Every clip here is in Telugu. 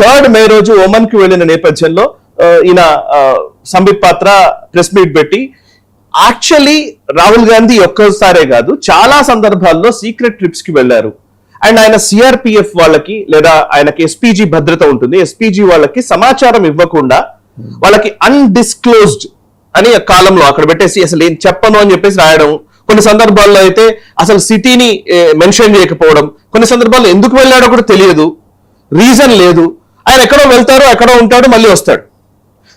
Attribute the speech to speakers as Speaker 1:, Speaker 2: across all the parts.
Speaker 1: 3rd మే రోజు ఒమన్ కి వెళ్లిన నేపథ్యంలో ఈయన సంబిత్ పాత్ర ప్రెస్ మీట్ పెట్టి యాక్చువల్లీ రాహుల్ గాంధీ ఒక్కసారే కాదు చాలా సందర్భాల్లో సీక్రెట్ ట్రిప్స్ కి వెళ్లారు. అండ్ ఆయన సిఆర్పిఎఫ్ వాళ్ళకి లేదా ఆయనకి ఎస్పీజీ భద్రత ఉంటుంది, ఎస్పీజీ వాళ్ళకి సమాచారం ఇవ్వకుండా వాళ్ళకి అన్డిస్క్లోజ్డ్ అని కాలంలో అక్కడ పెట్టేసి అసలు ఏం చెప్పను అని చెప్పేసి రాయడం, కొన్ని సందర్భాల్లో అయితే అసలు సిటీని మెన్షన్ చేయకపోవడం, కొన్ని సందర్భాల్లో ఎందుకు వెళ్ళాడో కూడా తెలియదు, రీజన్ లేదు, ఆయన ఎక్కడో వెళ్తారో ఎక్కడో ఉంటాడు మళ్ళీ వస్తాడు.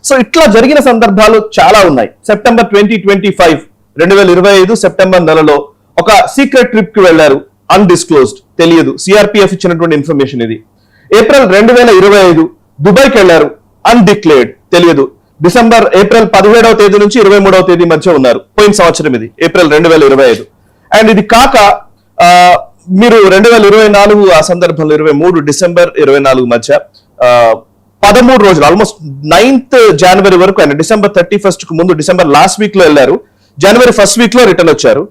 Speaker 1: సో ఇట్లా జరిగిన సందర్భాలు చాలా ఉన్నాయి. సెప్టెంబర్ 2025 సెప్టెంబర్ నెలలో ఒక సీక్రెట్ ట్రిప్ కి వెళ్లారు, అన్డిస్క్లోజ్డ్, తెలియదు, సిఆర్పిఎఫ్ ఇచ్చినటువంటి ఇన్ఫర్మేషన్ ఇది. ఏప్రిల్ 2025 దుబాయ్కి వెళ్లారు, అన్డిక్లేర్డ్, తెలియదు. ఏప్రిల్ 17వ తేదీ నుంచి 23వ తేదీ మధ్య ఉన్నారు, పోయిన సంవత్సరం ఇది ఏప్రిల్ 2025. అండ్ ఇది కాక మీరు 2024 ఆ సందర్భంలో 23 డిసెంబర్ 24 మధ్య 13 రోజులు ఆల్మోస్ట్ 9th జనవరి వరకు ఆయన డిసెంబర్ 31st కు ముందు డిసెంబర్ లాస్ట్ వీక్ లో వెళ్ళారు, జనవరి ఫస్ట్ వీక్ లో రిటర్న్ వచ్చారు.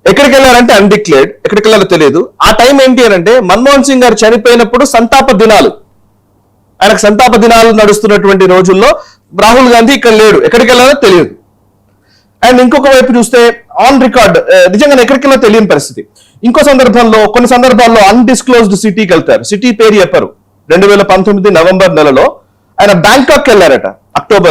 Speaker 1: ఎక్కడికి వెళ్ళారంటే అన్డిక్లేర్డ్, ఎక్కడికి వెళ్ళాలో తెలియదు. ఆ టైం ఏంటి అని అంటే మన్మోహన్ సింగ్ గారు చనిపోయినప్పుడు సంతాప దినాలు, ఆయనకు సంతాప దినాలు నడుస్తున్నటువంటి రోజుల్లో రాహుల్ గాంధీ ఇక్కడ లేడు, ఎక్కడికి వెళ్ళాలో తెలియదు. అండ్ ఇంకొక వైపు చూస్తే ఆన్ రికార్డ్ నిజంగా ఎక్కడికి వెళ్ళాలో తెలియని పరిస్థితి. ఇంకో సందర్భంలో కొన్ని సందర్భాల్లో అన్డిస్క్లోజ్డ్ సిటీకి వెళ్తారు, సిటీ పేరు చెప్పరు. 2019 నవంబర్ నెలలో ఆయన బ్యాంకాక్ వెళ్ళారట, అక్టోబర్